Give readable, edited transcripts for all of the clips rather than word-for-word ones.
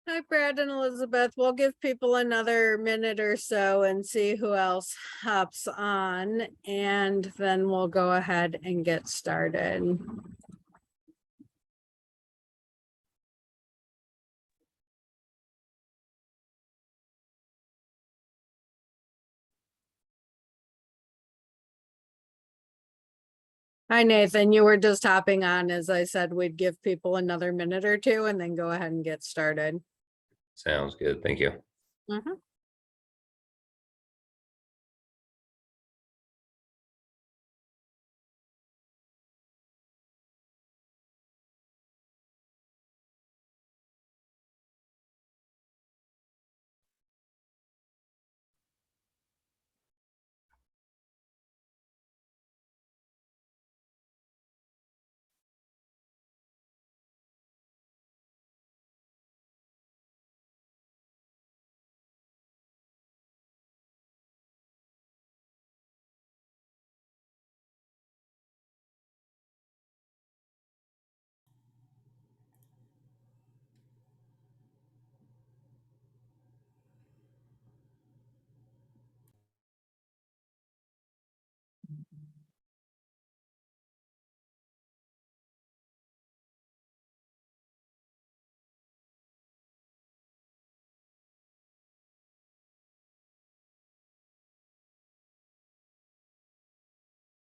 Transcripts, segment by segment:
Hi, Brad and Elizabeth. We'll give people another minute or so and see who else hops on, and then we'll go ahead and get started. Hi, Nathan. You were just hopping on as I said we'd give people another minute or two and then go ahead and get started. Sounds good. Thank you. Mhm.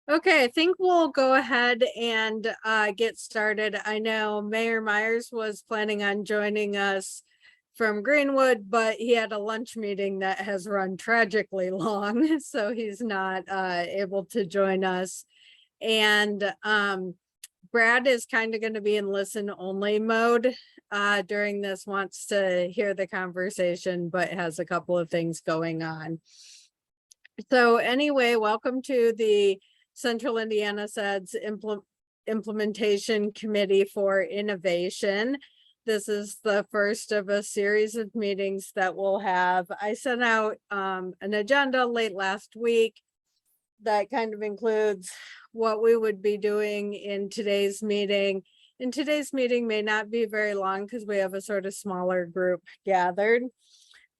Okay, I think we'll go ahead and get started. I know Mayor Myers was planning on joining us from Greenwood, but he had a lunch meeting that has run tragically long, so he's not able to join us. And Brad is kind of going to be in listen only mode during this, wants to hear the conversation, but has a couple of things going on. So anyway, welcome to the Central Indiana CEDS Implementation Committee for Innovation. This is the first of a series of meetings that we'll have. I sent out an agenda late last week that kind of includes what we would be doing in today's meeting. And today's meeting may not be very long because we have a sort of smaller group gathered,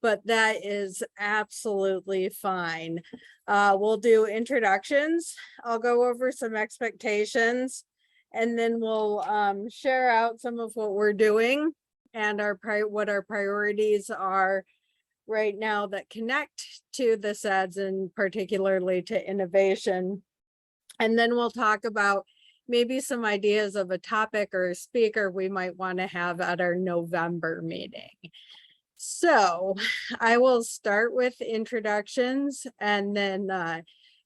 but that is absolutely fine. We'll do introductions. I'll go over some expectations, and then we'll share out some of what we're doing and what our priorities are right now that connect to the CEDS and particularly to innovation. And then we'll talk about maybe some ideas of a topic or a speaker we might want to have at our November meeting. So I will start with introductions and then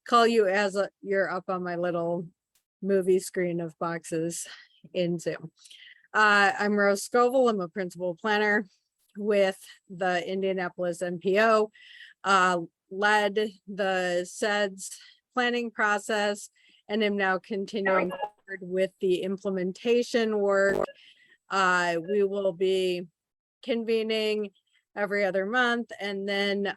call you as you're up on my little movie screen of boxes in Zoom. I'm Rose Scoville. I'm a principal planner with the Indianapolis NPO, led the CEDS planning process, and am now continuing forward with the implementation work. We will be convening every other month, and then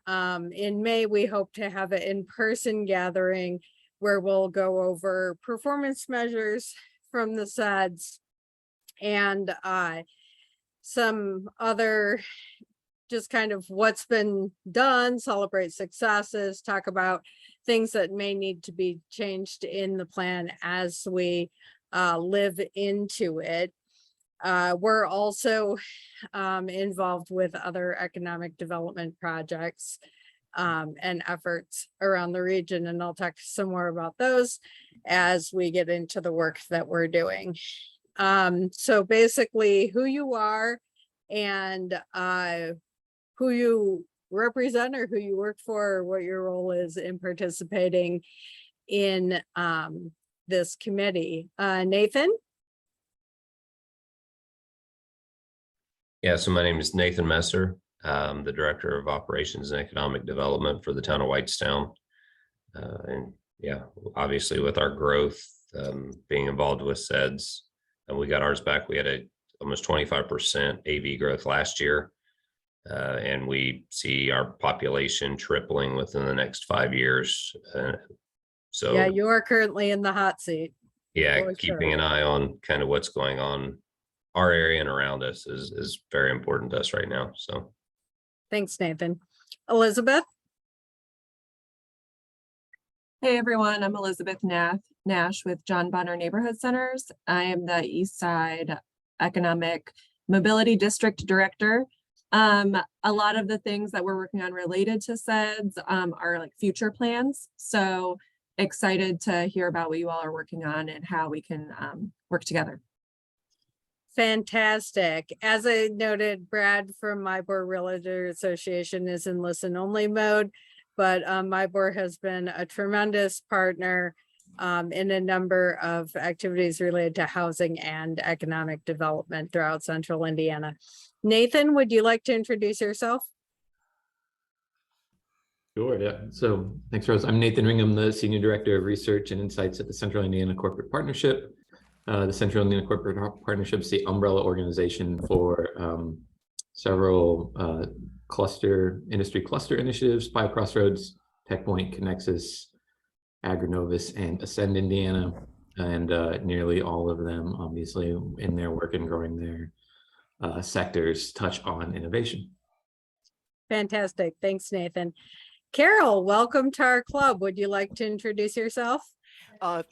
in May we hope to have an in-person gathering where we'll go over performance measures from the CEDS and some other just kind of what's been done, celebrate successes, talk about things that may need to be changed in the plan as we live into it. We're also involved with other economic development projects and efforts around the region, and I'll talk some more about those as we get into the work that we're doing. So basically who you are and who you represent or who you work for, or what your role is in participating in this committee. Nathan? Yeah, so my name is Nathan Messer. I'm the Director of Operations and Economic Development for the town of Whitestown. And yeah, obviously with our growth, being involved with CEDS, and we got ours back. We had almost 25% AV growth last year. And we see our population tripling within the next 5 years. So yeah, you are currently in the hot seat. yeah, keeping an eye on kind of what's going on our area and around us is very important to us right now. So Thanks, Nathan. Elizabeth? Hey everyone, I'm Elizabeth Nash with John Bonner Neighborhood Centers. I am the East Side Economic Mobility District Director. A lot of the things that we're working on related to CEDS are like future plans. So excited to hear about what you all are working on and how we can work together. Fantastic. As I noted, Brad from Mybor Realtor Association is in listen only mode, but Mybor has been a tremendous partner in a number of activities related to housing and economic development throughout central Indiana. Nathan, would you like to introduce yourself? Sure, yeah. So thanks, Rose. I'm Nathan Ringham, the Senior Director of Research and Insights at the Central Indiana Corporate Partnership. The Central Indiana Corporate Partnership is the umbrella organization for several industry cluster initiatives: BioCrossroads, TechPoint, Connexus, AgriNovus, and Ascend Indiana. And nearly all of them, obviously, in their work and growing their sectors, touch on innovation. Fantastic. Thanks, Nathan. Carol, welcome to our club. Would you like to introduce yourself?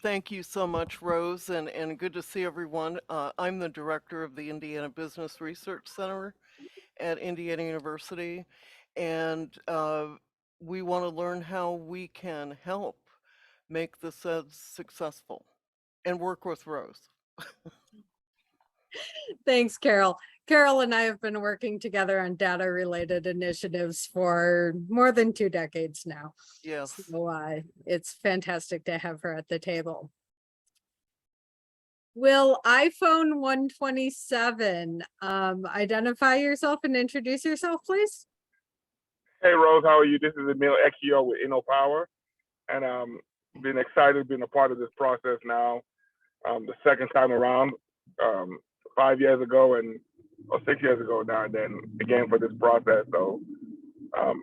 Thank you so much, Rose, and good to see everyone. I'm the director of the Indiana Business Research Center at Indiana University, and we want to learn how we can help make the CEDS successful and work with Rose. Thanks, Carol. Carol and I have been working together on data related initiatives for more than 2 decades now. Yes. So it's fantastic to have her at the table. Will iPhone 127 identify yourself and introduce yourself, please? Hey Rose, how are you? This is Emil Ekio with InnoPower, and been excited being a part of this process now. The second time around, 5 years ago or 6 years ago now, and then again for this process. So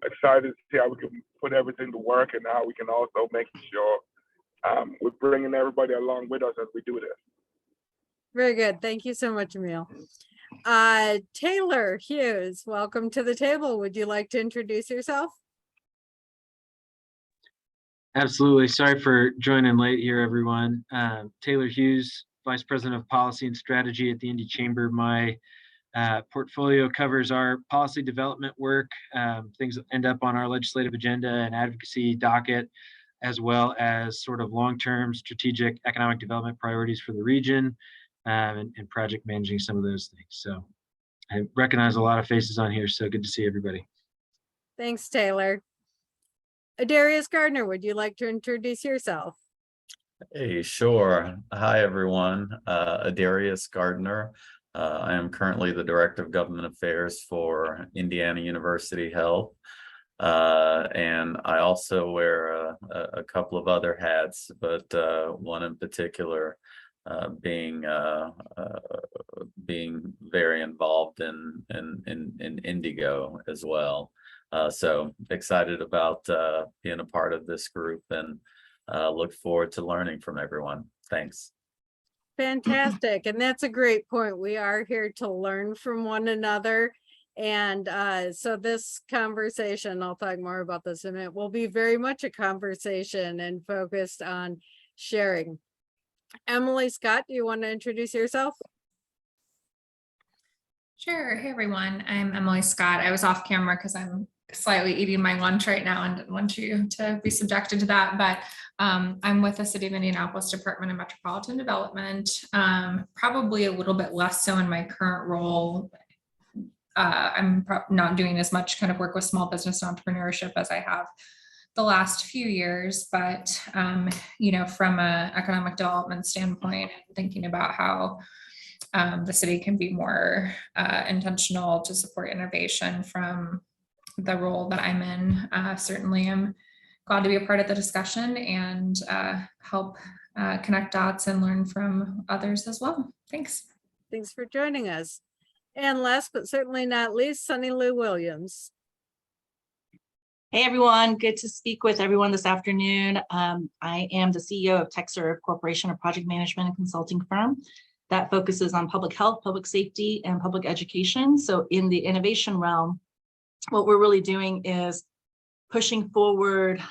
excited to see how we can put everything to work and how we can also make sure we're bringing everybody along with us as we do this. Very good. Thank you so much, Emil. Taylor Hughes, welcome to the table. Would you like to introduce yourself? Absolutely. Sorry for joining late here, everyone. Taylor Hughes, Vice President of Policy and Strategy at the Indy Chamber. My portfolio covers our policy development work, things that end up on our legislative agenda and advocacy docket, as well as sort of long-term strategic economic development priorities for the region, and project managing some of those things. So I recognize a lot of faces on here, so good to see everybody. Thanks, Taylor. Adarius Gardner, would you like to introduce yourself? Hey, sure. Hi, everyone. Adarius Gardner. I am currently the Director of Government Affairs for Indiana University Health. And I also wear a couple of other hats, but one in particular being very involved in Indigo as well. So excited about being a part of this group, and look forward to learning from everyone. Thanks. Fantastic. And that's a great point. We are here to learn from one another. And so this conversation, I'll talk more about this in a minute, will be very much a conversation and focused on sharing. Emily Scott, do you want to introduce yourself? Sure. Hey, everyone. I'm Emily Scott. I was off camera because I'm slightly eating my lunch right now and didn't want you to be subjected to that. But I'm with the City of Indianapolis Department of Metropolitan Development, probably a little bit less so in my current role. I'm not doing as much kind of work with small business entrepreneurship as I have the last few years, but you know, from an economic development standpoint, and thinking about how the city can be more intentional to support innovation from the role that I'm in. Certainly I'm glad to be a part of the discussion and help connect dots and learn from others as well. Thanks. Thanks for joining us. And last but certainly not least, Sunny Lou Williams. Hey everyone, good to speak with everyone this afternoon. I am the CEO of TechServe Corporation, a project management and consulting firm. that focuses on public health, public safety, and public education. So in the innovation realm, what we're really doing is pushing forward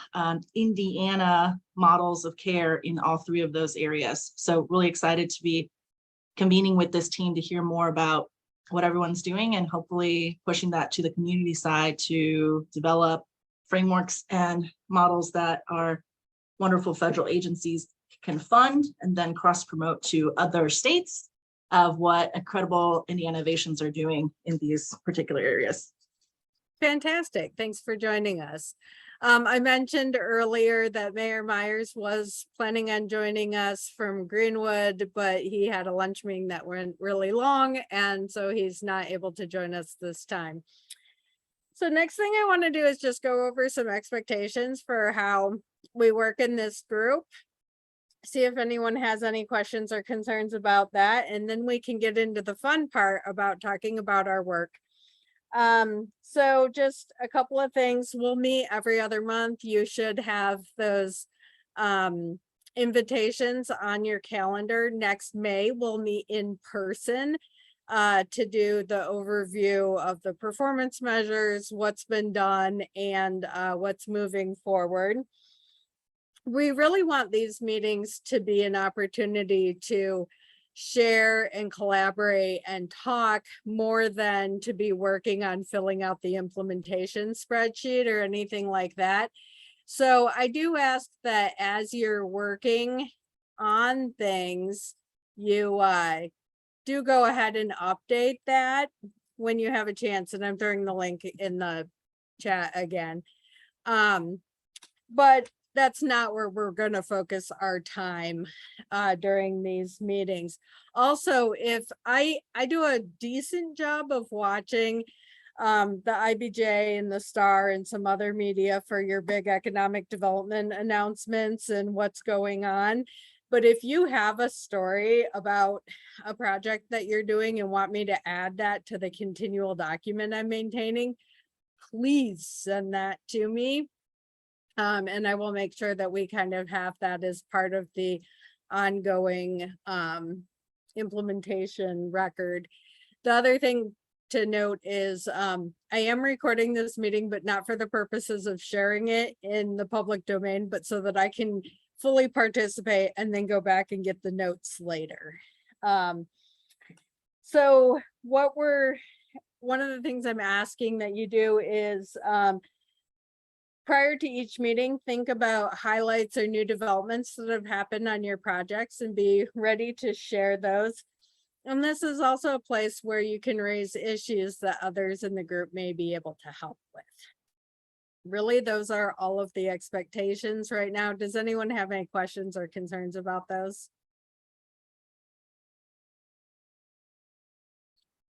Indiana models of care in all three of those areas. So really excited to be convening with this team to hear more about what everyone's doing and hopefully pushing that to the community side to develop frameworks and models that our wonderful federal agencies can fund and then cross promote to other states of what incredible Indiana innovations are doing in these particular areas. Fantastic. Thanks for joining us. I mentioned earlier that Mayor Myers was planning on joining us from Greenwood, but he had a lunch meeting that went really long, and so he's not able to join us this time. So next thing I want to do is just go over some expectations for how we work in this group. See if anyone has any questions or concerns about that, and then we can get into the fun part about talking about our work. So just a couple of things. We'll meet every other month. You should have those invitations on your calendar. Next May, we'll meet in person to do the overview of the performance measures, what's been done, and what's moving forward. We really want these meetings to be an opportunity to share and collaborate and talk more than to be working on filling out the implementation spreadsheet or anything like that. So I do ask that as you're working on things, you do go ahead and update that when you have a chance. And I'm throwing the link in the chat again. But that's not where we're going to focus our time during these meetings. Also, if I do a decent job of watching the IBJ and the Star and some other media for your big economic development announcements and what's going on. But if you have a story about a project that you're doing and want me to add that to the continual document I'm maintaining, please send that to me. And I will make sure that we kind of have that as part of the ongoing implementation record. The other thing to note is I am recording this meeting, but not for the purposes of sharing it in the public domain, but so that I can fully participate and then go back and get the notes later. So one of the things I'm asking that you do is prior to each meeting, think about highlights or new developments that have happened on your projects and be ready to share those. And this is also a place where you can raise issues that others in the group may be able to help with. Really, those are all of the expectations right now. Does anyone have any questions or concerns about those?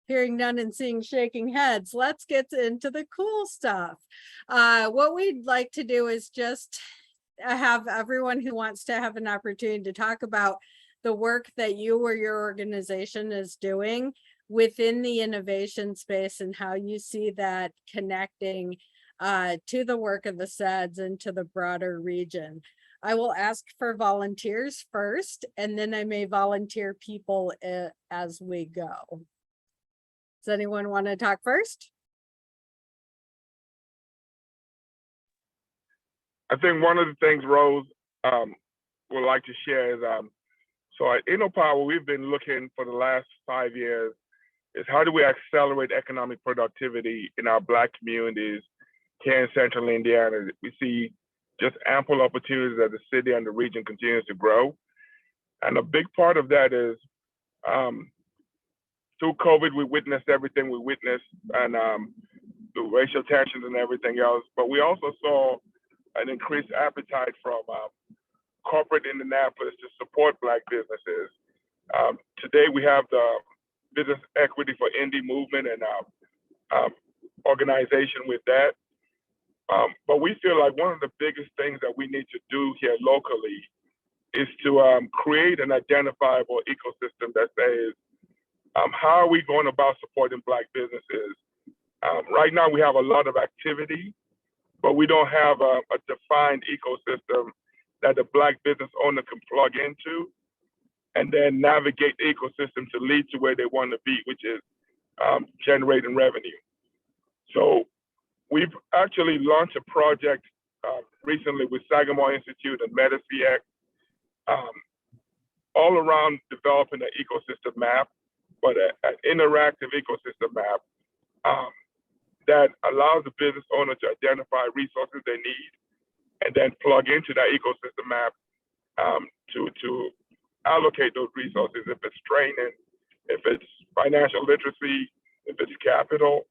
Hearing none and seeing shaking heads, let's get into the cool stuff. What we'd like to do is just have everyone who wants to have an opportunity to talk about the work that you or your organization is doing within the innovation space and how you see that connecting to the work of the CEDS and to the broader region. I will ask for volunteers first, and then I may volunteer people as we go. Does anyone want to talk first? I think one of the things Rose would like to share is, so at InnoPower, we've been looking for the last 5 years is how do we accelerate economic productivity in our Black communities here in Central Indiana. We see just ample opportunities as the city and the region continues to grow. And a big part of that is through COVID, we witnessed everything we witnessed and the racial tensions and everything else. But we also saw an increased appetite from corporate Indianapolis to support Black businesses. Today, we have the Business Equity for Indy movement and organization with that. But we feel like one of the biggest things that we need to do here locally is to create an identifiable ecosystem that says, how are we going about supporting Black businesses? Right now, we have a lot of activity, but we don't have a defined ecosystem that the Black business owner can plug into. and then navigate the ecosystem to lead to where they want to be, which is generating revenue. So we've actually launched a project recently with Sagamore Institute and MetaCX, all around developing an ecosystem map, but an interactive ecosystem map that allows the business owner to identify resources they need and then plug into that ecosystem map to allocate those resources, if it's training, if it's financial literacy, if it's capital.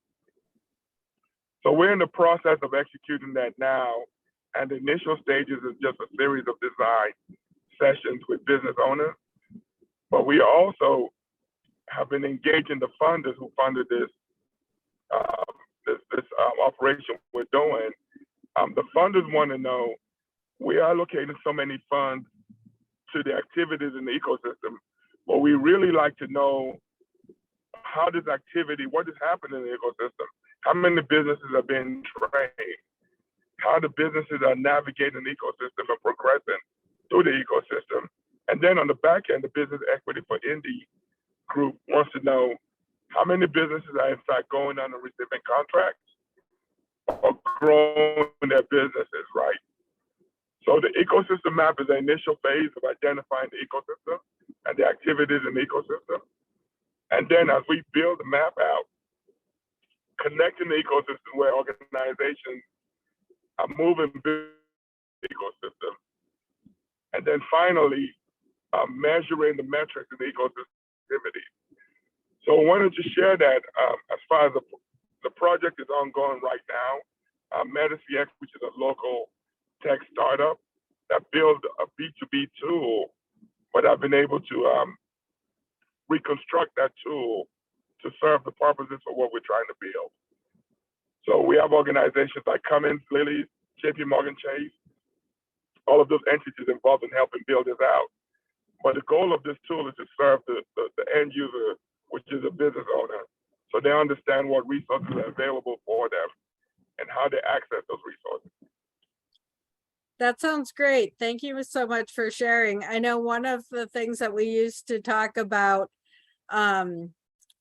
So we're in the process of executing that now, and the initial stages is just a series of design sessions with business owners. But we also have been engaging the funders who funded this operation we're doing. The funders want to know, we are allocating so many funds to the activities in the ecosystem, but we really like to know how this activity, what is happening in the ecosystem, how many businesses are being trained, how the businesses are navigating the ecosystem and progressing through the ecosystem. And then on the back end, the Business Equity for Indy group wants to know how many businesses are in fact going on and receiving contracts or growing their businesses, right? So the ecosystem map is the initial phase of identifying the ecosystem and the activities in the ecosystem. And then as we build the map out, connecting the ecosystem where organizations are moving the ecosystem. And then finally, measuring the metrics in the ecosystem activity. So I wanted to share that as far as the project is ongoing right now. MetaCX, which is a local tech startup that builds a B2B tool, but I've been able to reconstruct that tool to serve the purposes for what we're trying to build. So we have organizations like Cummins, Lilly, JP Morgan Chase, all of those entities involved in helping build this out. But the goal of this tool is to serve the end user, which is a business owner, so they understand what resources are available for them and how they access those resources. That sounds great. Thank you so much for sharing. I know one of the things that we used to talk about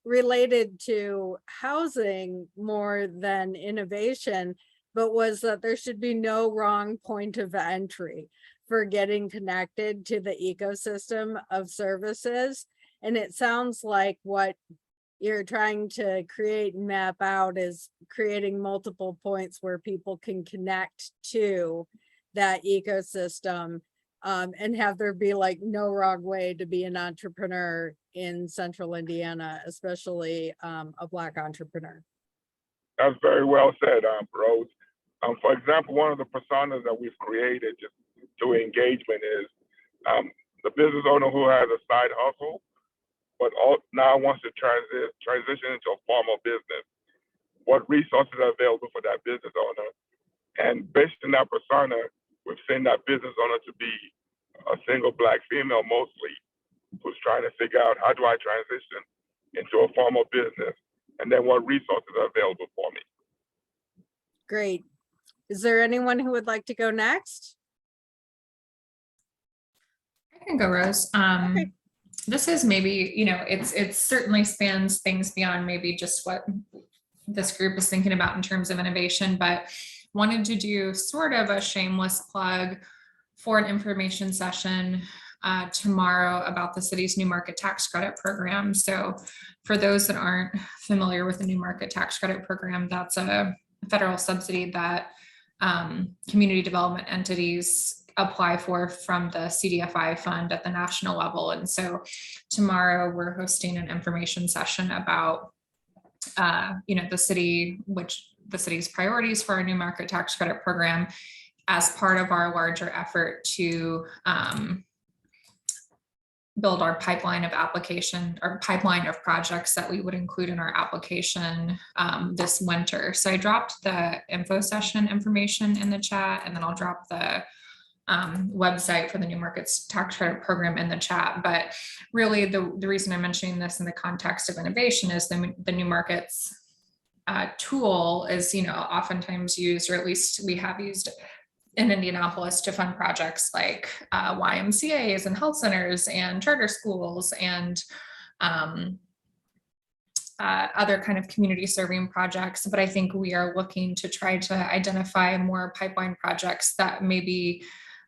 related to housing more than innovation, but was that there should be no wrong point of entry for getting connected to the ecosystem of services. And it sounds like what you're trying to create and map out is creating multiple points where people can connect to that ecosystem and have there be like no wrong way to be an entrepreneur in central Indiana, especially a Black entrepreneur. That's very well said, Rose. For example, one of the personas that we've created just through engagement is the business owner who has a side hustle, but now wants to transition into a formal business. What resources are available for that business owner? And based on that persona, we've seen that business owner to be a single Black female mostly, who's trying to figure out, how do I transition into a formal business? And then what resources are available for me? Great. Is there anyone who would like to go next? I can go, Rose. Okay. This is maybe, it certainly spans things beyond maybe just what this group is thinking about in terms of innovation, but wanted to do sort of a shameless plug for an information session tomorrow about the city's new market tax credit program. So for those that aren't familiar with the new market tax credit program, that's a federal subsidy that community development entities apply for from the CDFI fund at the national level. And so tomorrow we're hosting an information session about the city's priorities for our new market tax credit program as part of our larger effort to build our pipeline of application or pipeline of projects that we would include in our application this winter. So I dropped the info session information in the chat, and then I'll drop the website for the new markets tax credit program in the chat. But really the reason I'm mentioning this in the context of innovation is the new markets tool is, oftentimes used, or at least we have used in Indianapolis to fund projects like YMCAs and health centers and charter schools and other kind of community serving projects. But I think we are looking to try to identify more pipeline projects that maybe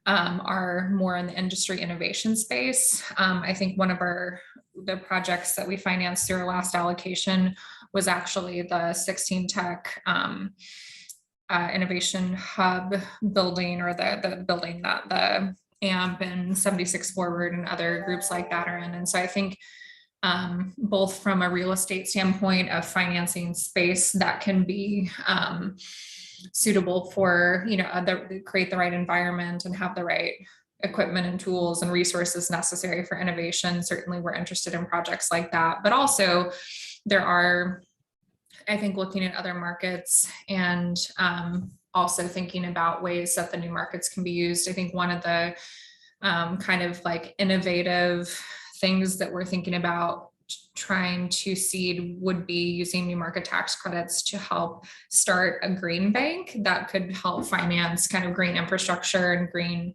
are more in the industry innovation space. I think one of the projects that we financed through our last allocation was actually the 16 Tech Innovation Hub building, or the building that the AMP and 76 Forward and other groups like that are in. And so I think both from a real estate standpoint of financing space that can be suitable for, create the right environment and have the right equipment and tools and resources necessary for innovation. Certainly we're interested in projects like that, but also there are, I think, looking at other markets and also thinking about ways that the new markets can be used. I think one of the kind of like innovative things that we're thinking about trying to seed would be using new market tax credits to help start a green bank that could help finance kind of green infrastructure and green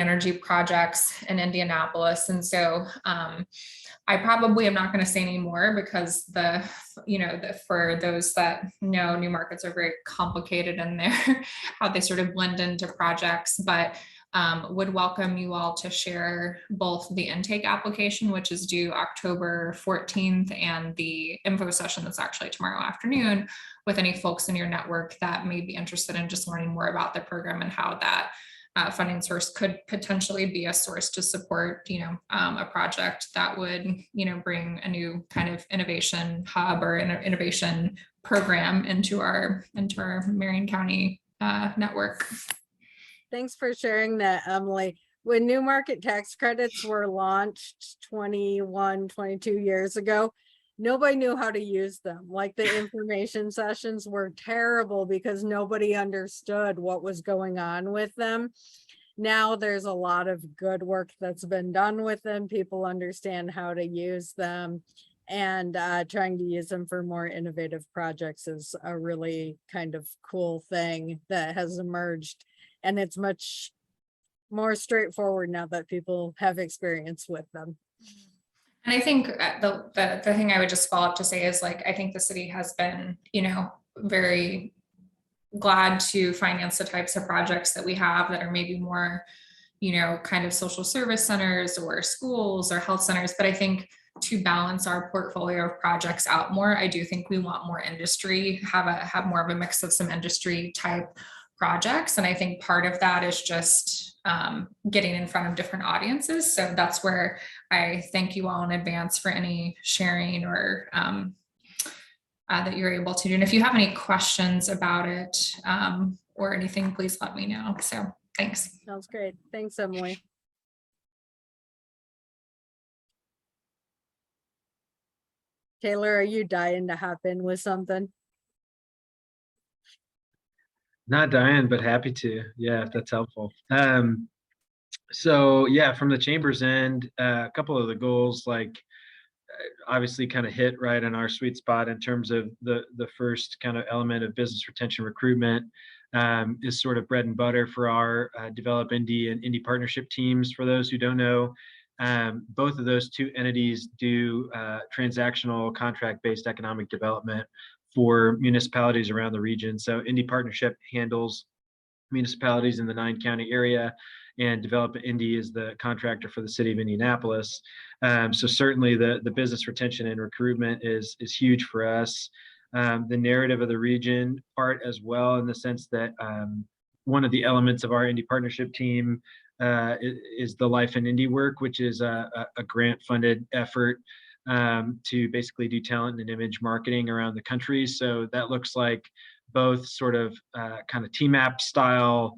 energy projects in Indianapolis. And so I probably am not going to say any more because for those that know, new markets are very complicated in their how they sort of blend into projects, but would welcome you all to share both the intake application, which is due October 14th, and the info session that's actually tomorrow afternoon, with any folks in your network that may be interested in just learning more about the program and how that funding source could potentially be a source to support, a project that would, bring a new kind of innovation hub or innovation program into our Marion County network. Thanks for sharing that, Emily. When new market tax credits were launched 21, 22 years ago, nobody knew how to use them. Like, the information sessions were terrible because nobody understood what was going on with them. Now there's a lot of good work that's been done with them. People understand how to use them, and trying to use them for more innovative projects is a really kind of cool thing that has emerged. And it's much more straightforward now that people have experience with them. And I think the thing I would just follow up to say is, like, I think the city has been, very glad to finance the types of projects that we have that are maybe more, kind of social service centers or schools or health centers. But I think to balance our portfolio of projects out more, I do think we want more industry, have more of a mix of some industry type projects. And I think part of that is just getting in front of different audiences. So that's where I thank you all in advance for any sharing or that you're able to do. And if you have any questions about it or anything, please let me know. So thanks. Sounds great. Thanks, Emily. Taylor, are you dying to hop in with something? Not dying, but happy to. Yeah, if that's helpful. So yeah, from the chamber's end, a couple of the goals, like obviously kind of hit right in our sweet spot in terms of the first kind of element of business retention recruitment is sort of bread and butter for our Develop Indy and Indy partnership teams. For those who don't know, both of those two entities do transactional contract-based economic development for municipalities around the region. So Indy Partnership handles municipalities in the 9-county area, and Develop Indy is the contractor for the city of Indianapolis. So certainly the business retention and recruitment is huge for us. The narrative of the region part as well, in the sense that one of the elements of our Indy partnership team is the Life in Indy work, which is a grant-funded effort to basically do talent and image marketing around the country. So that looks like both sort of kind of TMAP style,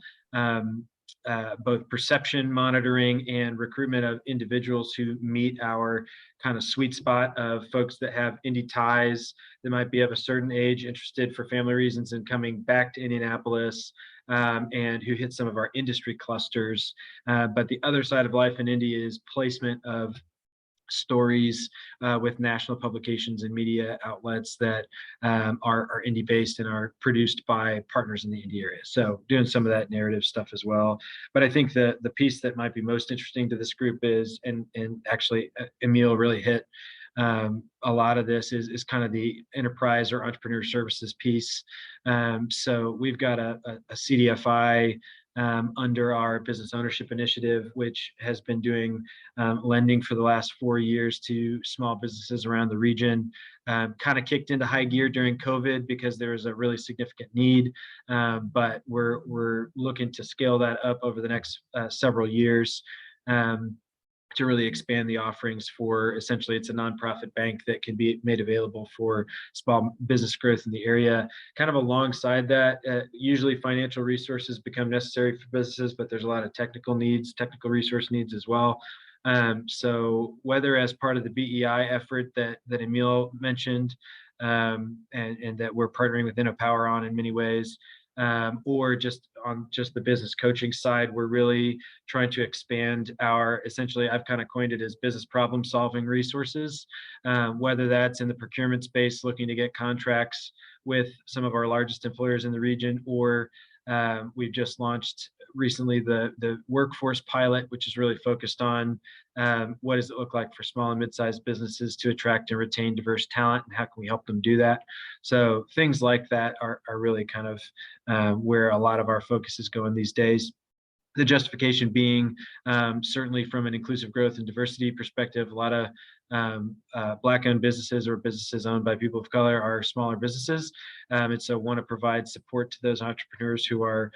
both perception monitoring and recruitment of individuals who meet our kind of sweet spot of folks that have Indy ties, that might be of a certain age, interested for family reasons and coming back to Indianapolis, and who hit some of our industry clusters. But the other side of Life in Indy is placement of stories with national publications and media outlets that are indie based and are produced by partners in the indie area. So doing some of that narrative stuff as well. But I think the piece that might be most interesting to this group is, and actually Emil really hit a lot of this is kind of the enterprise or entrepreneur services piece. So we've got a CDFI under our business ownership initiative, which has been doing lending for the last 4 years to small businesses around the region. Kind of kicked into high gear during COVID because there was a really significant need, but we're looking to scale that up over the next several years. To really expand the offerings for, essentially it's a nonprofit bank that can be made available for small business growth in the area. Kind of alongside that, usually financial resources become necessary for businesses, but there's a lot of technical resource needs as well. So whether as part of the BEI effort that Emil mentioned, and that we're partnering with InnoPower on in many ways, or just on the business coaching side, we're really trying to expand our, essentially, I've kind of coined it as business problem solving resources, whether that's in the procurement space, looking to get contracts with some of our largest employers in the region, or we've just launched recently the workforce pilot, which is really focused on what does it look like for small and mid-sized businesses to attract and retain diverse talent, and how can we help them do that? So things like that are really kind of where a lot of our focus is going these days. The justification being certainly from an inclusive growth and diversity perspective, a lot of Black-owned businesses or businesses owned by people of color are smaller businesses. And so want to provide support to those entrepreneurs who are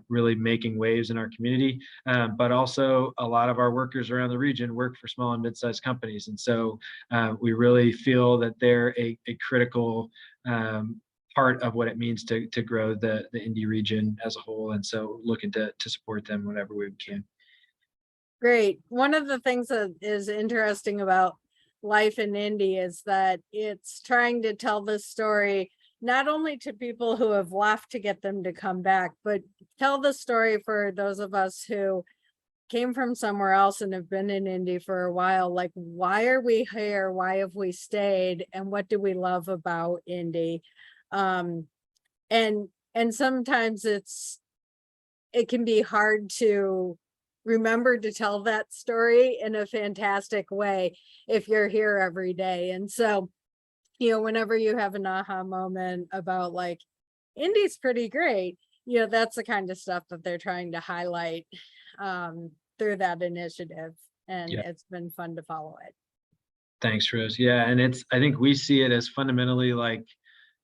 really making waves in our community. But also a lot of our workers around the region work for small and mid-sized companies. And so we really feel that they're a critical part of what it means to grow the Indy region as a whole. And so looking to support them whenever we can. Great. One of the things that is interesting about life in Indy is that it's trying to tell this story not only to people who have left to get them to come back, but tell the story for those of us who came from somewhere else and have been in Indy for a while. Like, why are we here? Why have we stayed? And what do we love about Indy? And sometimes it can be hard to remember to tell that story in a fantastic way if you're here every day. And so, you know, whenever you have an aha moment about like, Indy's pretty great, you know, that's the kind of stuff that they're trying to highlight through that initiative. And it's been fun to follow it. Thanks, Rose. Yeah, and I think we see it as fundamentally like,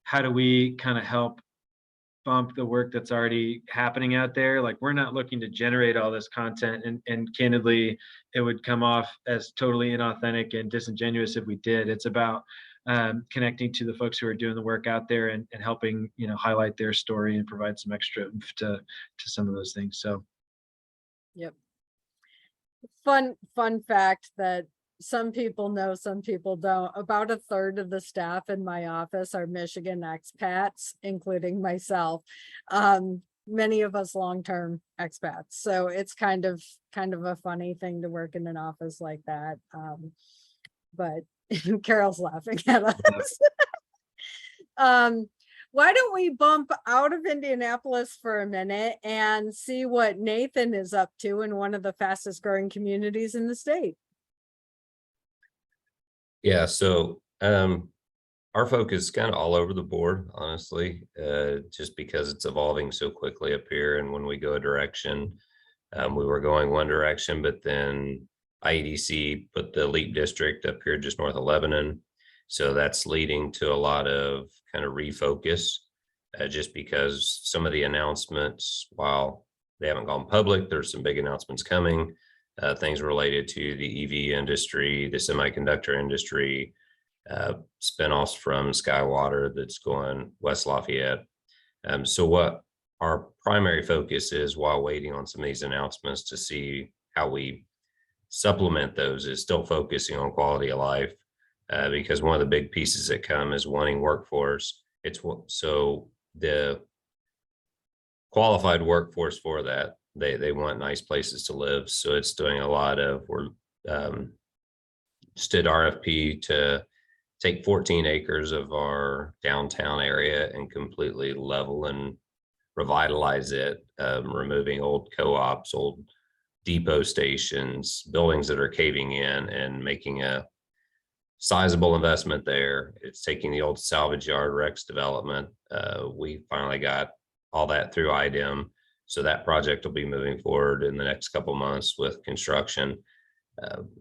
how do we kind of help bump the work that's already happening out there? Like, we're not looking to generate all this content, and candidly, it would come off as totally inauthentic and disingenuous if we did. It's about connecting to the folks who are doing the work out there and helping, you know, highlight their story and provide some extra oomph to some of those things. So, yep. Fun fact that some people know, some people don't. About a third of the staff in my office are Michigan expats, including myself. Many of us long-term expats. So it's kind of a funny thing to work in an office like that. But Carol's laughing at us. Why don't we bump out of Indianapolis for a minute and see what Nathan is up to in one of the fastest growing communities in the state? Yeah, so our focus is kind of all over the board, honestly, just because it's evolving so quickly up here. And when we go a direction, we were going one direction, but then IEDC put the LEAP district up here just north of Lebanon. So that's leading to a lot of kind of refocus, just because some of the announcements, while they haven't gone public, there's some big announcements coming. Things related to the EV industry, the semiconductor industry, spinoffs from Skywater that's going West Lafayette. So what our primary focus is, while waiting on some of these announcements to see how we supplement those, is still focusing on quality of life, because one of the big pieces that come is wanting workforce. So the qualified workforce for that, they want nice places to live. So it's doing a lot of, we're just did RFP to take 14 acres of our downtown area and completely level and revitalize it, removing old co-ops, old depot stations, buildings that are caving in, and making a sizable investment there. It's taking the old salvage yard Rex development. We finally got all that through IDEM. So that project will be moving forward in the next couple months with construction.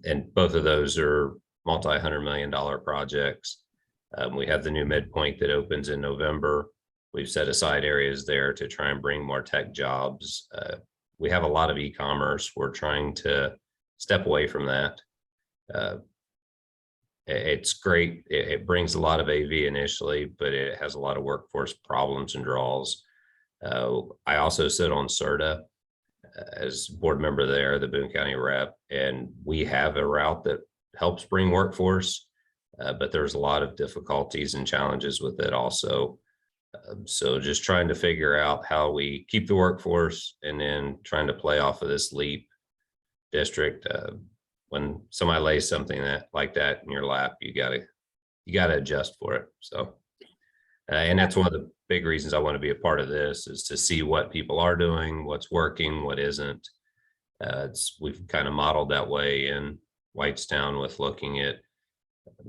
And both of those are multi-$100 million projects. We have the new midpoint that opens in November. We've set aside areas there to try and bring more tech jobs. We have a lot of e-commerce. We're trying to step away from that. It's great. It brings a lot of AV initially, but it has a lot of workforce problems and draws. I also sit on CERTA as board member there, the Boone County rep, and we have a route that helps bring workforce, but there's a lot of difficulties and challenges with it also. So just trying to figure out how we keep the workforce and then trying to play off of this LEAP district. When somebody lays something like that in your lap, you gotta adjust for it. So, and that's one of the big reasons I want to be a part of this, is to see what people are doing, what's working, what isn't. We've kind of modeled that way in Whitestown with looking at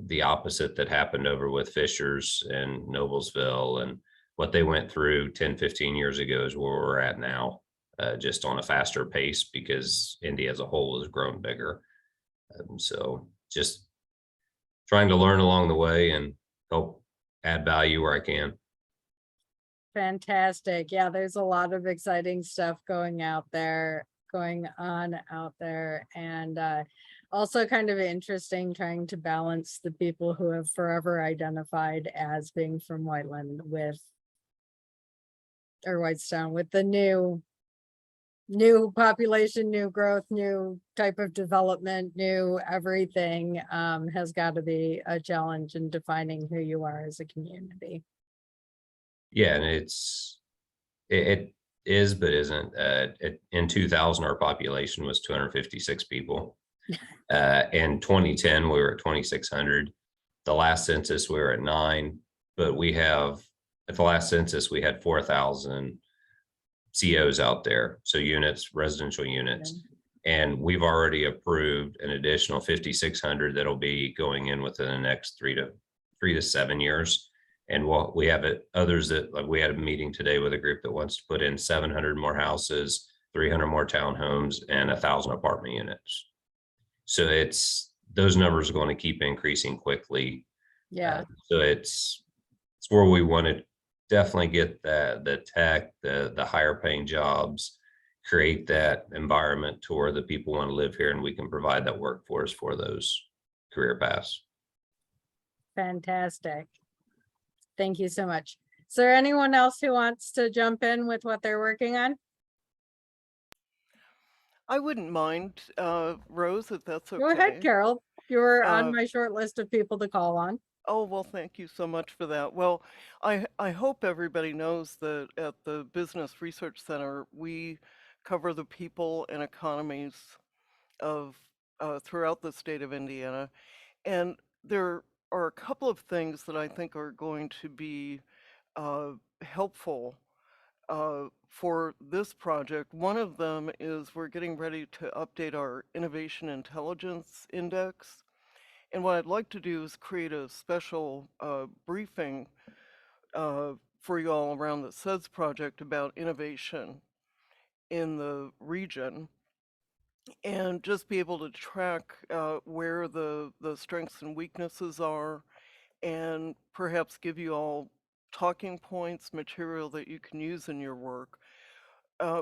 the opposite that happened over with Fishers and Noblesville, and what they went through 10, 15 years ago is where we're at now, just on a faster pace because Indy as a whole has grown bigger. So just trying to learn along the way and help add value where I can. Fantastic. Yeah, there's a lot of exciting stuff going on out there. And also kind of interesting trying to balance the people who have forever identified as being from Whiteland Whitestown with the new population, new growth, new type of development, new everything. Has got to be a challenge in defining who you are as a community. Yeah, and it is, but isn't. In 2000, our population was 256 people. In 2010, we were at 2,600. The last census, we were at 9, but at the last census, we had 4,000 COs out there. So units, residential units. And we've already approved an additional 5,600 that'll be going in within the next 3 to 7 years. And we have others that, like, we had a meeting today with a group that wants to put in 700 more houses, 300 more townhomes, and 1,000 apartment units. So those numbers are going to keep increasing quickly. Yeah. So it's where we want to definitely get the tech, the higher paying jobs, create that environment to where the people want to live here, and we can provide that workforce for those career paths. Fantastic. Thank you so much. Is there anyone else who wants to jump in with what they're working on? I wouldn't mind, Rose, if that's okay. Go ahead, Carol. You were Uh, on my short list of people to call on. Oh, well, thank you so much for that. Well, I hope everybody knows that at the Business Research Center, we cover the people and economies of throughout the state of Indiana. And there are a couple of things that I think are going to be helpful for this project. One of them is we're getting ready to update our Innovation Intelligence Index. And what I'd like to do is create a special briefing for you all around the CEDS project about innovation in the region, and just be able to track where the strengths and weaknesses are, and perhaps give you all talking points, material that you can use in your work.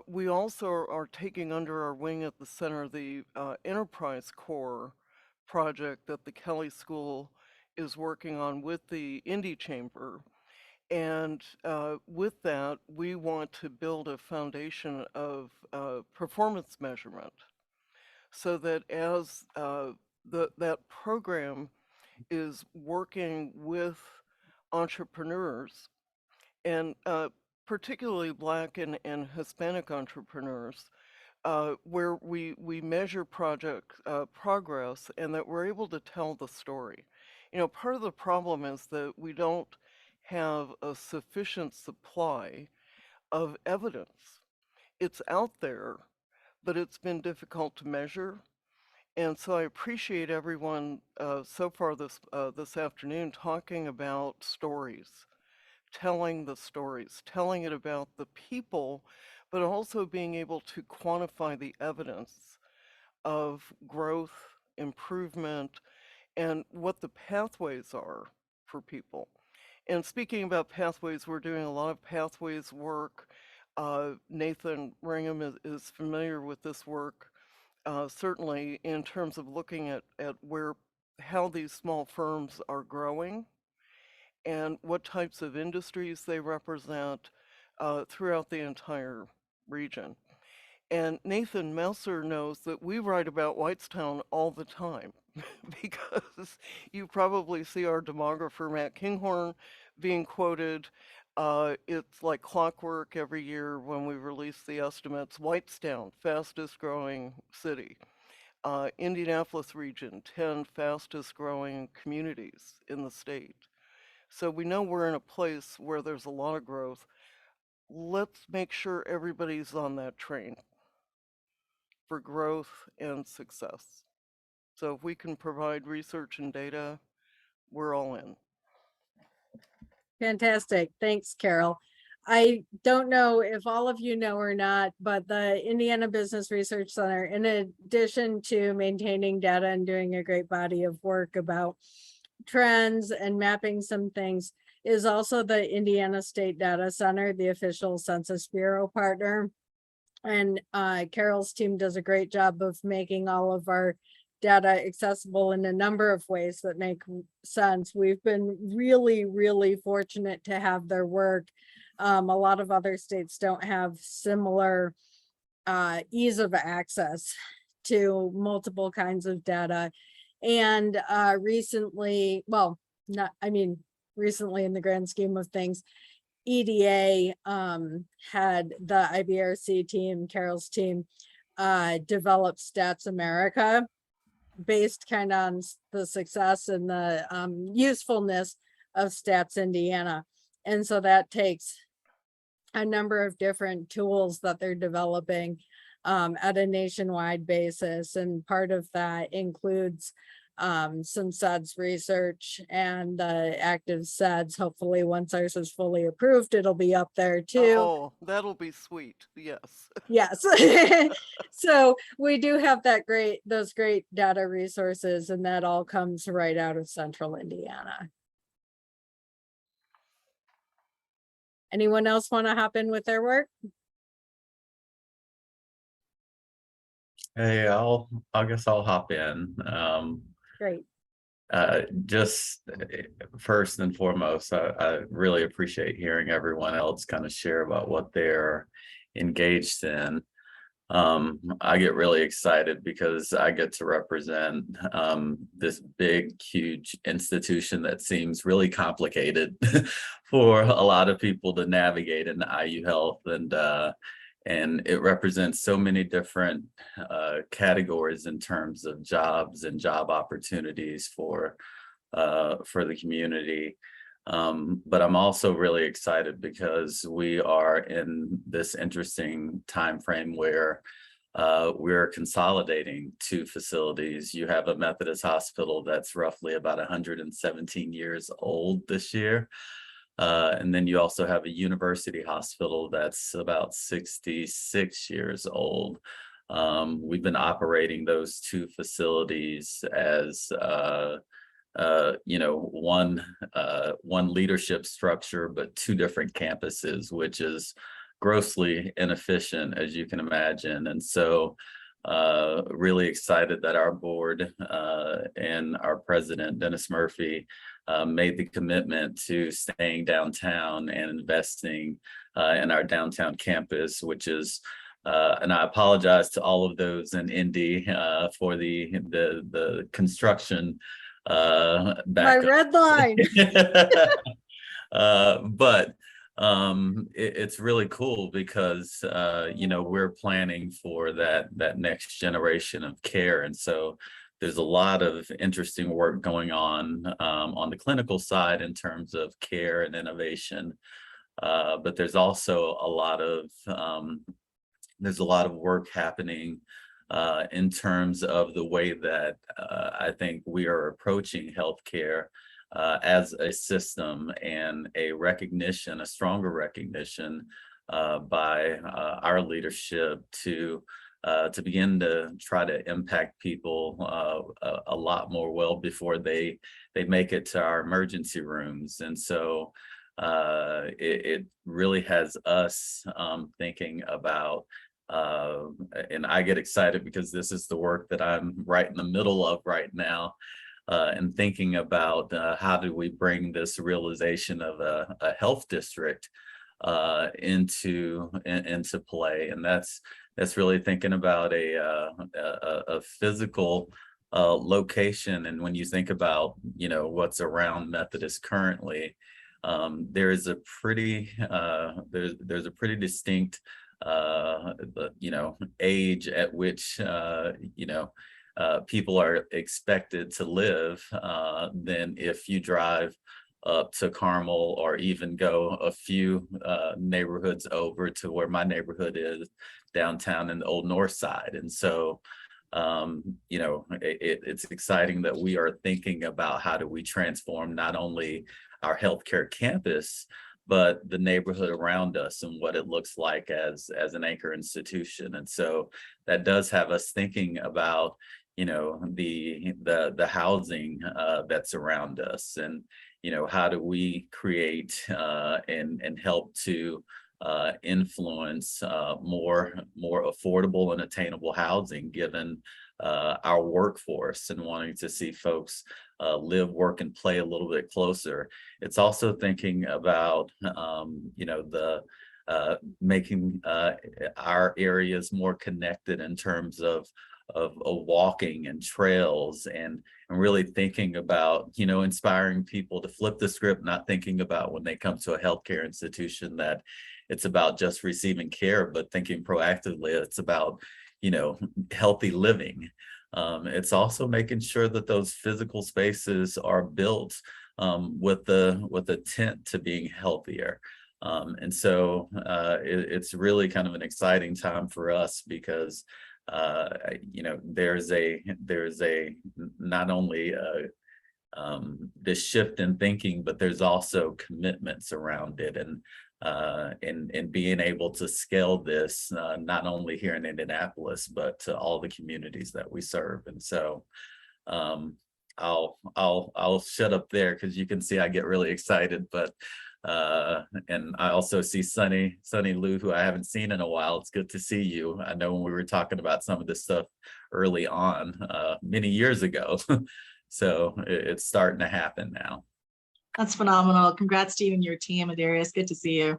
We also are taking under our wing at the center the Enterprise Core project that the Kelly School is working on with the Indy Chamber. And with that, we want to build a foundation of performance measurement, so that as that program is working with entrepreneurs, and particularly Black and Hispanic entrepreneurs, where we measure project progress and that we're able to tell the story. You know, part of the problem is that we don't have a sufficient supply of evidence. It's out there, but it's been difficult to measure. And so I appreciate everyone so far this afternoon talking about stories, telling the stories, telling it about the people, but also being able to quantify the evidence of growth, improvement, and what the pathways are for people. And speaking about pathways, we're doing a lot of pathways work. Nathan Ringham is familiar with this work, certainly in terms of looking at how these small firms are growing and what types of industries they represent throughout the entire region. And Nathan Messer knows that we write about Whitestown all the time because you probably see our demographer, Matt Kinghorn, being quoted. It's like clockwork every year when we release the estimates. Whitestown, fastest growing city. Indianapolis region, 10 fastest growing communities in the state. So we know we're in a place where there's a lot of growth. Let's make sure everybody's on that train for growth and success. So if we can provide research and data, we're all in. Fantastic. Thanks, Carol. I don't know if all of you know or not, but the Indiana Business Research Center, in addition to maintaining data and doing a great body of work about trends and mapping some things, is also the Indiana State Data Center, the official Census Bureau partner. And Carol's team does a great job of making all of our data accessible in a number of ways that make sense. We've been really, really fortunate to have their work. A lot of other states don't have similar ease of access to multiple kinds of data. And recently, well, not, I mean, recently in the grand scheme of things, EDA had the IBRC team, Carol's team, develop Stats America, based kind of on the success and the usefulness of Stats Indiana. And so that takes a number of different tools that they're developing at a nationwide basis. And part of that includes some CEDS research and the active CEDS. Hopefully once ours is fully approved, it'll be up there too. Oh, that'll be sweet. Yes. Yes. So we do have those great data resources, and that all comes right out of Central Indiana. Anyone else want to hop in with their work? Hey, I guess I'll hop in. Great. Just first and foremost, I really appreciate hearing everyone else kind of share about what they're engaged in. I get really excited because I get to represent this big, huge institution that seems really complicated for a lot of people to navigate in IU Health, and it represents so many different categories in terms of jobs and job opportunities for the community. But I'm also really excited because we are in this interesting time frame where we're consolidating two facilities. You have a Methodist hospital that's roughly about 117 years old this year. And then you also have a university hospital that's about 66 years old. We've been operating those two facilities as one leadership structure, but two different campuses, which is grossly inefficient, as you can imagine. And so really excited that our board and our president, Dennis Murphy, made the commitment to staying downtown and investing in our downtown campus, which is and I apologize to all of those in Indy for the construction My red line. but it's really cool because you know, we're planning for that next generation of care, and so there's a lot of interesting work going on the clinical side in terms of care and innovation, but there's also a lot of work happening in terms of the way that I think we are approaching healthcare as a system, and a stronger recognition by our leadership to begin to try to impact people a lot more well before they make it to our emergency rooms. And so it really has us thinking about, and I get excited because this is the work that I'm right in the middle of right now, and thinking about how do we bring this realization of a health district into play. And that's really thinking about a physical location. And when you think about, you know, what's around Methodist currently, there is a pretty there's a pretty distinct you know, age at which you know, people are expected to live than if you drive up to Carmel, or even go a few neighborhoods over to where my neighborhood is downtown in the Old North Side. And so you know, it's exciting that we are thinking about how do we transform not only our healthcare campus, but the neighborhood around us and what it looks like as an anchor institution. And so that does have us thinking about, you know, the housing that's around us, and, you know, how do we create and help to influence more affordable and attainable housing, given our workforce, and wanting to see folks live, work, and play a little bit closer. It's also thinking about, you know, the making our areas more connected in terms of walking and trails, and really thinking about, you know, inspiring people to flip the script, not thinking about when they come to a healthcare institution that it's about just receiving care, but thinking proactively it's about, you know, healthy living. It's also making sure that those physical spaces are built with the tent to being healthier. And so it's really kind of an exciting time for us, because you know, there's a not only this shift in thinking, but there's also commitments around it, and being able to scale this not only here in Indianapolis, but to all the communities that we serve. And so I'll shut up there, because you can see I get really excited. But and I also see Sunny Lou, who I haven't seen in a while. It's good to see you. I know when we were talking about some of this stuff early on many years ago. So it's starting to happen now. That's phenomenal. Congrats to you and your team, Adarius. Good to see you.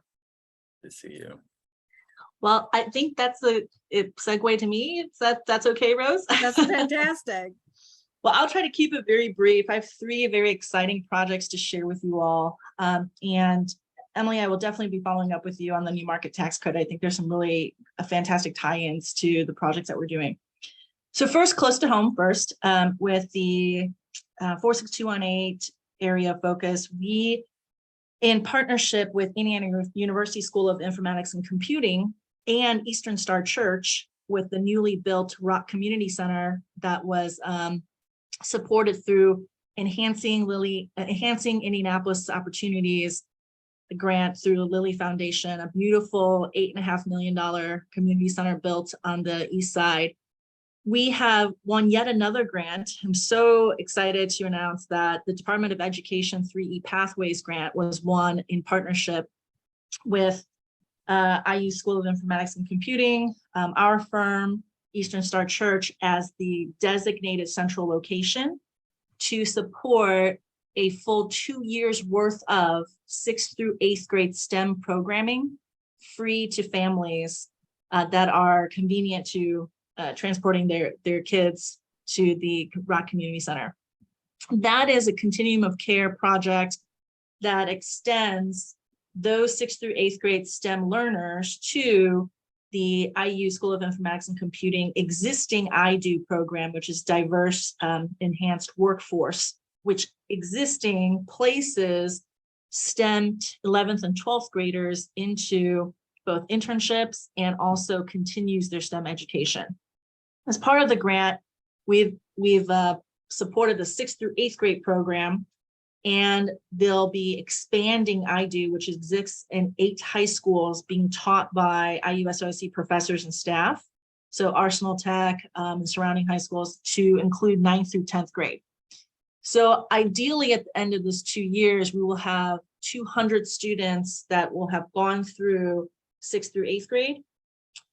Good to see you. Well, I think that's a segue to me. That's okay, Rose? That's fantastic. Well, I'll try to keep it very brief. I have 3 very exciting projects to share with you all. And Emily, I will definitely be following up with you on the new market tax credit. I think there's some really fantastic tie-ins to the projects that we're doing. So first, close to home first, with the 46218 area focus, we, in partnership with Indiana University School of Informatics and Computing and Eastern Star Church, with the newly built Rock Community Center that was supported through enhancing Indianapolis opportunities, the grant through the Lilly Foundation, a beautiful $8.5 million community center built on the east side. We have won yet another grant. I'm so excited to announce that the Department of Education 3E Pathways grant was won in partnership with IU School of Informatics and Computing, our firm, Eastern Star Church, as the designated central location to support a full 2 years worth of 6th through 8th grade STEM programming, free to families that are convenient to transporting their kids to the Rock Community Center. That is a continuum of care project that extends those 6th through 8th grade STEM learners to the IU School of Informatics and Computing existing IDO program, which is Diverse Enhanced Workforce, which existing places STEM 11th and 12th graders into both internships and also continues their STEM education. As part of the grant, we've supported the 6th through 8th grade program, and they'll be expanding IDO, which exists in 8 high schools being taught by IUSOC professors and staff. So Arsenal Tech and surrounding high schools to include 9th through 10th grade. So ideally at the end of this 2 years, we will have 200 students that will have gone through 6th through 8th grade,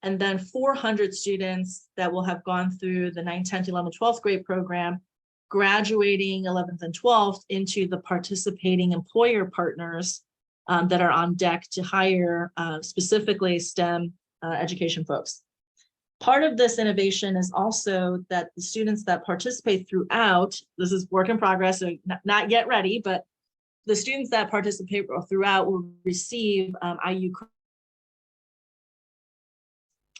and then 400 students that will have gone through the 9th, 10th, 11th, 12th grade program, graduating 11th and 12th into the participating employer partners that are on deck to hire specifically STEM education folks. Part of this innovation is also that the students that participate throughout, this is work in progress, so not yet ready, but the students that participate throughout will receive IU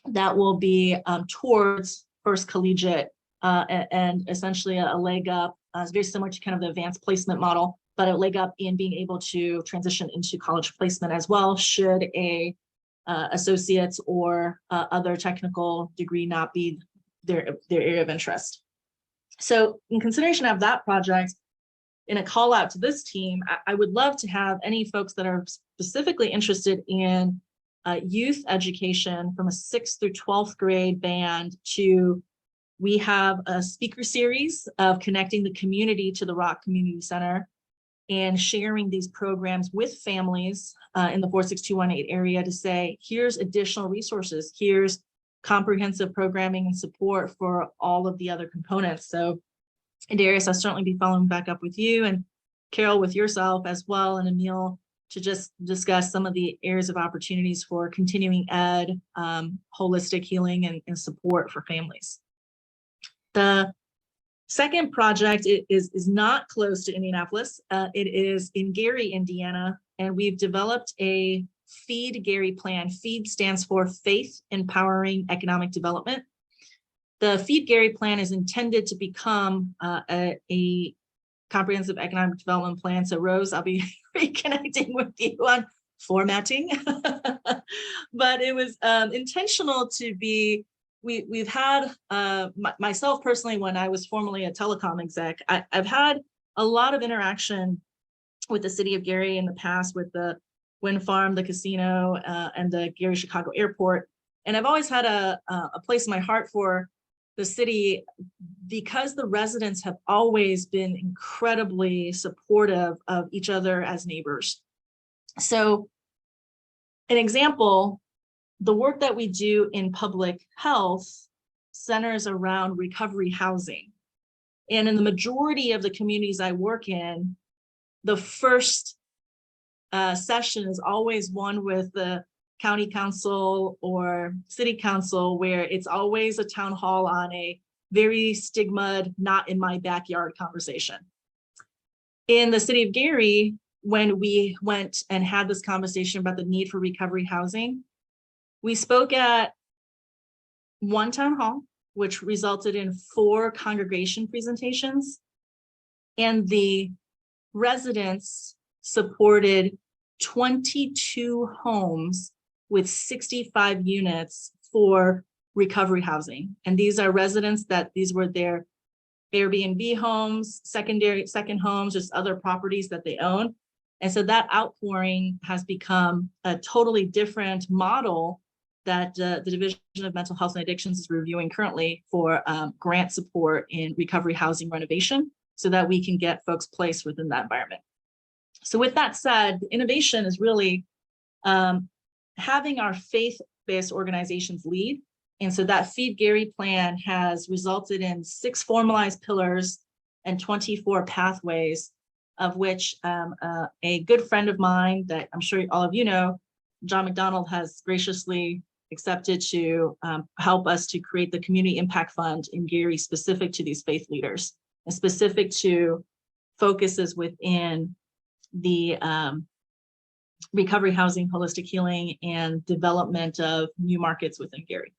that will be towards first collegiate and essentially a leg up. It's very similar to kind of the advanced placement model, but a leg up in being able to transition into college placement as well, should a associate's or other technical degree not be their area of interest. So in consideration of that project, in a call out to this team, I would love to have any folks that are specifically interested in youth education from a 6th through 12th grade band to, we have a speaker series of connecting the community to the Rock Community Center and sharing these programs with families in the 46218 area to say, here's additional resources, here's comprehensive programming and support for all of the other components. So Darius, I'll certainly be following back up with you, and Carol with yourself as well, and Emil, to just discuss some of the areas of opportunities for continuing ed, holistic healing and support for families. The second project is not close to Indianapolis. It is in Gary, Indiana, and we've developed a FEED Gary plan. FEED stands for Faith Empowering Economic Development. The FEED Gary plan is intended to become a comprehensive economic development plan. So Rose, I'll be reconnecting with you on formatting, but it was intentional to be, we've had, myself personally, when I was formerly a telecom exec, I've had a lot of interaction with the city of Gary in the past with the wind farm, the casino, and the Gary Chicago Airport. And I've always had a place in my heart for the city because the residents have always been incredibly supportive of each other as neighbors. So an example, the work that we do in public health centers around recovery housing. And in the majority of the communities I work in, the first session is always one with the county council or city council, where it's always a town hall on a very stigma, not in my backyard conversation. In the city of Gary, when we went and had this conversation about the need for recovery housing, we spoke at one town hall, which resulted in 4 congregation presentations, and the residents supported 22 homes with 65 units for recovery housing. And these are residents that these were their Airbnb homes, second homes, just other properties that they own. And so that outpouring has become a totally different model that the Division of Mental Health and Addictions is reviewing currently for grant support in recovery housing renovation, so that we can get folks placed within that environment. So with that said, innovation is really having our faith-based organizations lead. And so that Feed Gary plan has resulted in 6 formalized pillars and 24 pathways, of which a good friend of mine that I'm sure all of you know, John McDonald, has graciously accepted to help us to create the Community Impact Fund in Gary, specific to these faith leaders and specific to focuses within the recovery housing, holistic healing, and development of new markets within Gary.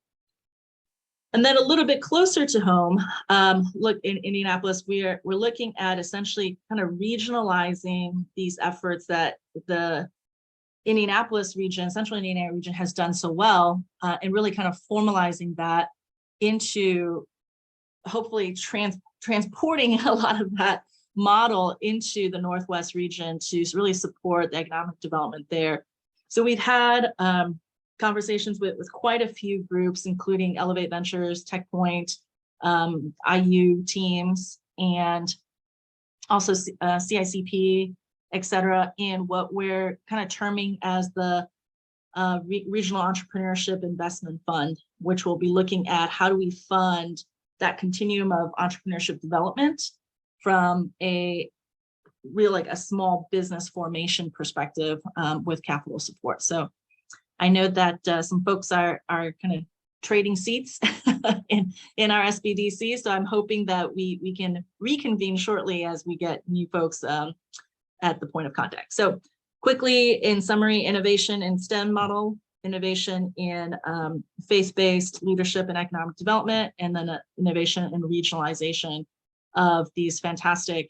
And then a little bit closer to home, look in Indianapolis, we're looking at essentially kind of regionalizing these efforts that the Indianapolis region, central Indiana region has done so well, and really kind of formalizing that into hopefully transporting a lot of that model into the Northwest region to really support the economic development there. So we've had conversations with quite a few groups, including Elevate Ventures, TechPoint, IU teams, and also CICP, et cetera, in what we're kind of terming as the Regional Entrepreneurship Investment Fund, which will be looking at how do we fund that continuum of entrepreneurship development from a real, like a small business formation perspective with capital support. So I know that some folks are kind of trading seats in our SBDC. So I'm hoping that we can reconvene shortly as we get new folks at the point of contact. So quickly, in summary, innovation in STEM model, innovation in faith-based leadership and economic development, and then innovation and regionalization of these fantastic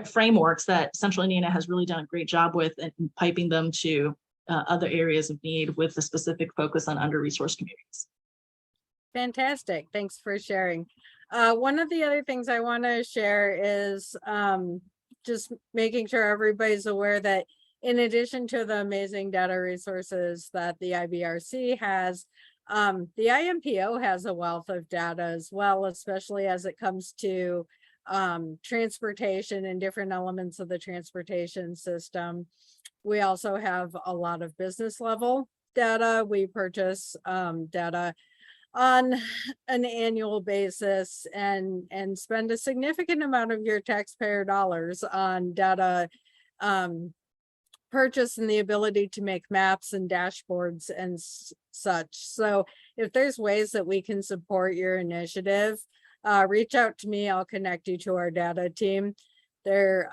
frameworks that Central Indiana has really done a great job with, and piping them to other areas of need with a specific focus on under-resourced communities. Fantastic. Thanks for sharing. One of the other things I want to share is just making sure everybody's aware that in addition to the amazing data resources that the IBRC has, the IMPO has a wealth of data as well, especially as it comes to transportation and different elements of the transportation system. We also have a lot of business level data. We purchase data on an annual basis and spend a significant amount of your taxpayer dollars on data purchase and the ability to make maps and dashboards and such. So if there's ways that we can support your initiative, reach out to me. I'll connect you to our data team. They're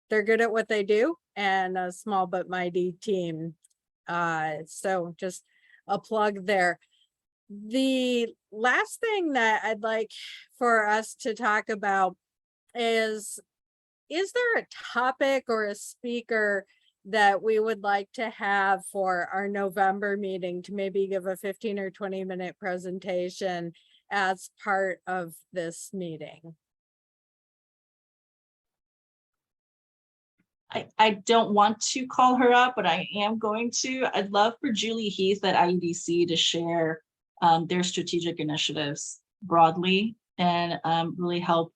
good at what they do, and a small but mighty team. So just a plug there. The last thing that I'd like for us to talk about is there a topic or a speaker that we would like to have for our November meeting to maybe give a 15 or 20-minute presentation as part of this meeting? I don't want to call her up, but I am going to. I'd love for Julie Heath at IEDC to share their strategic initiatives broadly and really help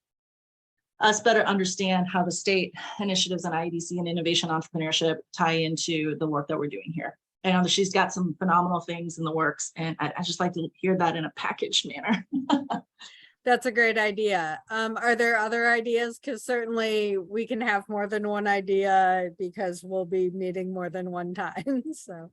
us better understand how the state initiatives on IEDC and innovation entrepreneurship tie into the work that we're doing here. I know that she's got some phenomenal things in the works, and I just like to hear that in a packaged manner. That's a great idea. Are there other ideas? Because certainly we can have more than one idea because we'll be meeting more than one time. So.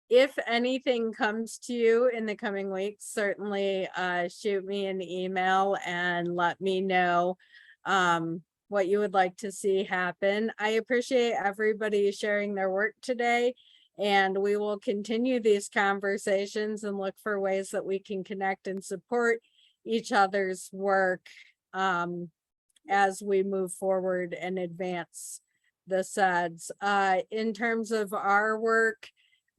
If anything comes to you in the coming weeks, certainly shoot me an email and let me know what you would like to see happen. I appreciate everybody sharing their work today, and we will continue these conversations and look for ways that we can connect and support each other's work as we move forward and advance the CEDS. In terms of our work,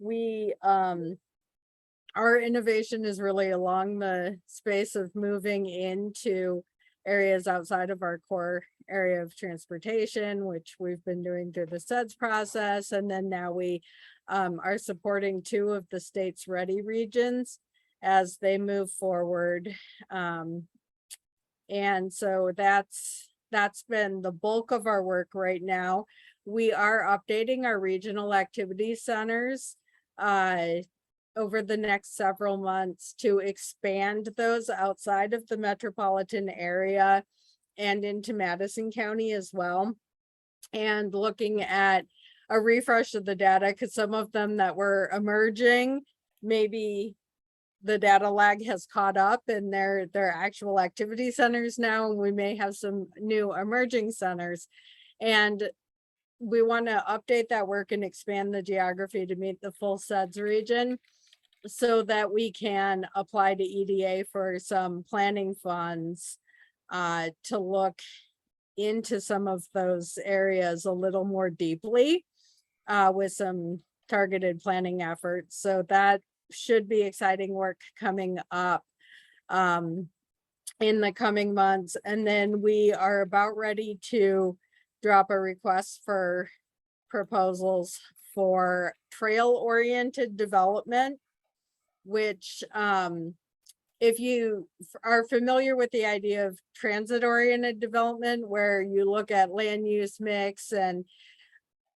we our innovation is really along the space of moving into areas outside of our core area of transportation, which we've been doing through the CEDS process. And then now we are supporting 2 of the state's ready regions as they move forward. And so that's been the bulk of our work right now. We are updating our regional activity centers over the next several months to expand those outside of the metropolitan area and into Madison County as well. And looking at a refresh of the data, because some of them that were emerging, maybe the data lag has caught up and they're actual activity centers now, and we may have some new emerging centers. And we want to update that work and expand the geography to meet the full CEDS region so that we can apply to EDA for some planning funds to look into some of those areas a little more deeply with some targeted planning efforts. So that should be exciting work coming up in the coming months. And then we are about ready to drop a request for proposals for trail-oriented development, which if you are familiar with the idea of transit-oriented development, where you look at land use mix and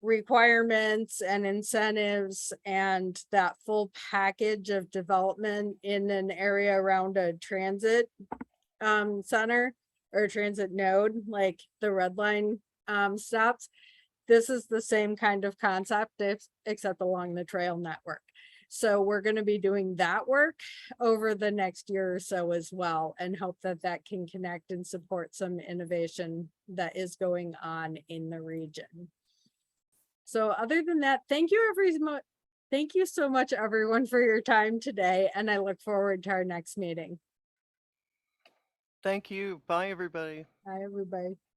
requirements and incentives and that full package of development in an area around a transit center or a transit node, like the red line stops. This is the same kind of concept except along the trail network. So we're going to be doing that work over the next year or so as well, and hope that that can connect and support some innovation that is going on in the region. So other than that, thank you so much everyone for your time today, and I look forward to our next meeting. Thank you. Bye, everybody. Bye, everybody.